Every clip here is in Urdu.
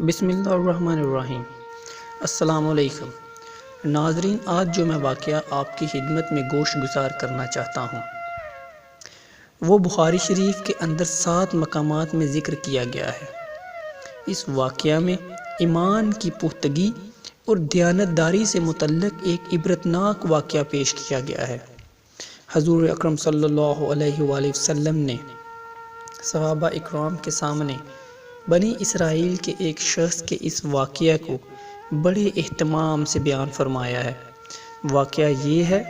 بسم اللہ الرحمن الرحیم۔ السلام علیکم ناظرین، آج جو میں واقعہ آپ کی خدمت میں گوش گزار کرنا چاہتا ہوں وہ بخاری شریف کے اندر 7 مقامات میں ذکر کیا گیا ہے۔ اس واقعہ میں ایمان کی پختگی اور دیانتداری سے متعلق ایک عبرتناک واقعہ پیش کیا گیا ہے۔ حضور اکرم صلی اللہ علیہ وآلہ وسلم نے صحابہ اکرام کے سامنے بنی اسرائیل کے ایک شخص کے اس واقعہ کو بڑے اہتمام سے بیان فرمایا ہے۔ واقعہ یہ ہے،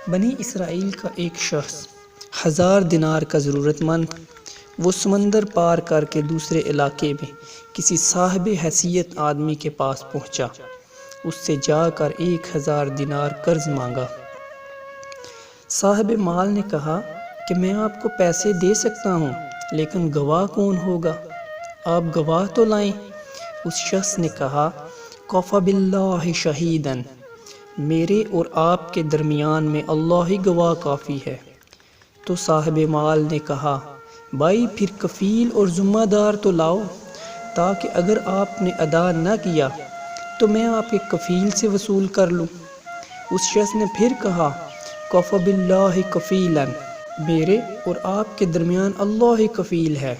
بنی اسرائیل کا ایک شخص 1000 دینار کا ضرورت مند، وہ سمندر پار کر کے دوسرے علاقے میں کسی صاحب حیثیت آدمی کے پاس پہنچا۔ اس سے جا کر 1000 دینار قرض مانگا۔ صاحب مال نے کہا کہ میں آپ کو پیسے دے سکتا ہوں، لیکن گواہ کون ہوگا؟ آپ گواہ تو لائیں۔ اس شخص نے کہا، کفی باللہ شہیداً، میرے اور آپ کے درمیان میں اللہ ہی گواہ کافی ہے۔ تو صاحب مال نے کہا، بھائی پھر کفیل اور ذمہ دار تو لاؤ، تاکہ اگر آپ نے ادا نہ کیا تو میں آپ کے کفیل سے وصول کر لوں۔ اس شخص نے پھر کہا، کفی باللہ کفیلاً، میرے اور آپ کے درمیان اللہ ہی کفیل ہے۔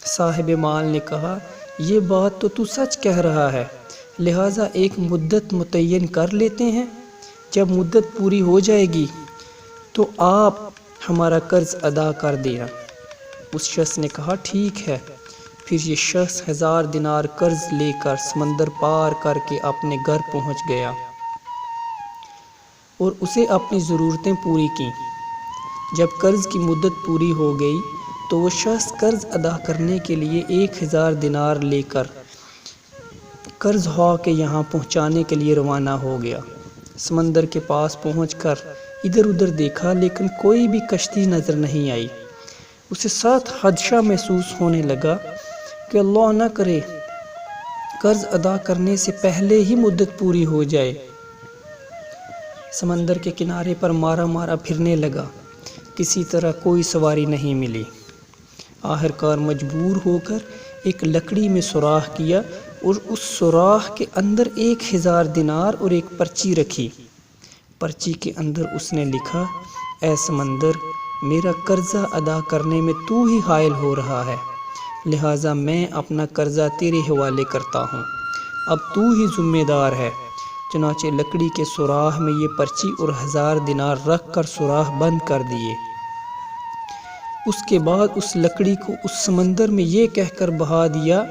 صاحب مال نے کہا، یہ بات تو سچ کہہ رہا ہے، لہٰذا ایک مدت متعین کر لیتے ہیں، جب مدت پوری ہو جائے گی تو آپ ہمارا قرض ادا کر دینا۔ اس شخص نے کہا، ٹھیک ہے۔ پھر یہ شخص 1000 دینار قرض لے کر سمندر پار کر کے اپنے گھر پہنچ گیا اور اسے اپنی ضرورتیں پوری کیں۔ جب قرض کی مدت پوری ہو گئی تو وہ شخص قرض ادا کرنے کے لیے 1000 دینار لے کر قرض خواہ کے یہاں پہنچانے کے لیے روانہ ہو گیا۔ سمندر کے پاس پہنچ کر ادھر ادھر دیکھا، لیکن کوئی بھی کشتی نظر نہیں آئی۔ اسے سخت خدشہ محسوس ہونے لگا کہ اللہ نہ کرے قرض ادا کرنے سے پہلے ہی مدت پوری ہو جائے۔ سمندر کے کنارے پر مارا مارا پھرنے لگا، کسی طرح کوئی سواری نہیں ملی۔ آخرکار مجبور ہو کر ایک لکڑی میں سوراخ کیا اور اس سوراخ کے اندر 1000 دینار اور ایک پرچی رکھی۔ پرچی کے اندر اس نے لکھا، اے سمندر، میرا قرضہ ادا کرنے میں تو ہی حائل ہو رہا ہے، لہٰذا میں اپنا قرضہ تیرے حوالے کرتا ہوں، اب تو ہی ذمہ دار ہے۔ چنانچہ لکڑی کے سوراخ میں یہ پرچی اور 1000 دینار رکھ کر سوراخ بند کر دیے۔ اس کے بعد اس لکڑی کو اس سمندر میں یہ کہہ کر بہا دیا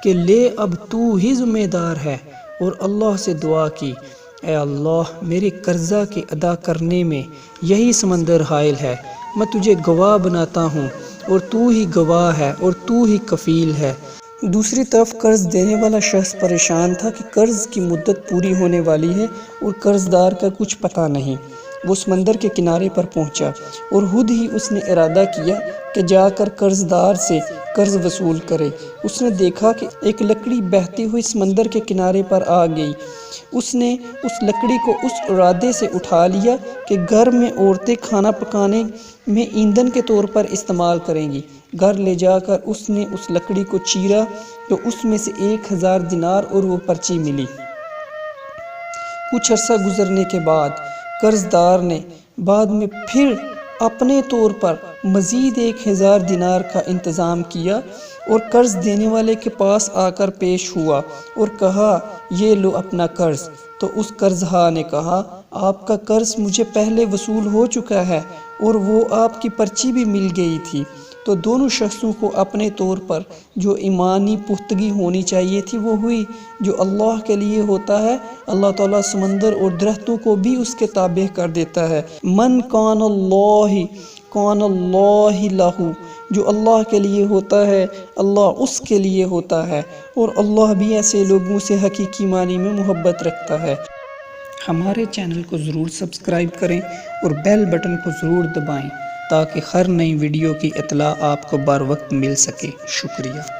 کہ لے اب تو ہی ذمہ دار ہے، اور اللہ سے دعا کی، اے اللہ، میرے قرضہ کے ادا کرنے میں یہی سمندر حائل ہے، میں تجھے گواہ بناتا ہوں اور تو ہی گواہ ہے اور تو ہی کفیل ہے۔ دوسری طرف قرض دینے والا شخص پریشان تھا کہ قرض کی مدت پوری ہونے والی ہے اور قرض دار کا کچھ پتہ نہیں۔ وہ سمندر کے کنارے پر پہنچا اور خود ہی اس نے ارادہ کیا کہ جا کر قرض دار سے قرض وصول کرے۔ اس نے دیکھا کہ ایک لکڑی بہتی ہوئی سمندر کے کنارے پر آ گئی۔ اس نے اس لکڑی کو اس ارادے سے اٹھا لیا کہ گھر میں عورتیں کھانا پکانے میں ایندھن کے طور پر استعمال کریں گی۔ گھر لے جا کر اس نے اس لکڑی کو چیرا تو اس میں سے 1000 دینار اور وہ پرچی ملی۔ کچھ عرصہ گزرنے کے بعد قرض دار نے بعد میں پھر اپنے طور پر مزید 1000 دینار کا انتظام کیا اور قرض دینے والے کے پاس آ کر پیش ہوا اور کہا، یہ لو اپنا قرض۔ تو اس قرض خواہ نے کہا، آپ کا قرض مجھے پہلے وصول ہو چکا ہے اور وہ آپ کی پرچی بھی مل گئی تھی۔ تو دونوں شخصوں کو اپنے طور پر جو ایمانی پختگی ہونی چاہیے تھی وہ ہوئی۔ جو اللہ کے لیے ہوتا ہے، اللہ تعالیٰ سمندر اور درختوں کو بھی اس کے تابع کر دیتا ہے۔ من کان اللہ لہ، جو اللہ کے لیے ہوتا ہے اللہ اس کے لیے ہوتا ہے، اور اللہ بھی ایسے لوگوں سے حقیقی معنی میں محبت رکھتا ہے۔ ہمارے چینل کو ضرور سبسکرائب کریں اور بیل بٹن کو ضرور دبائیں تاکہ ہر نئی ویڈیو کی اطلاع آپ کو بر وقت مل سکے۔ شکریہ۔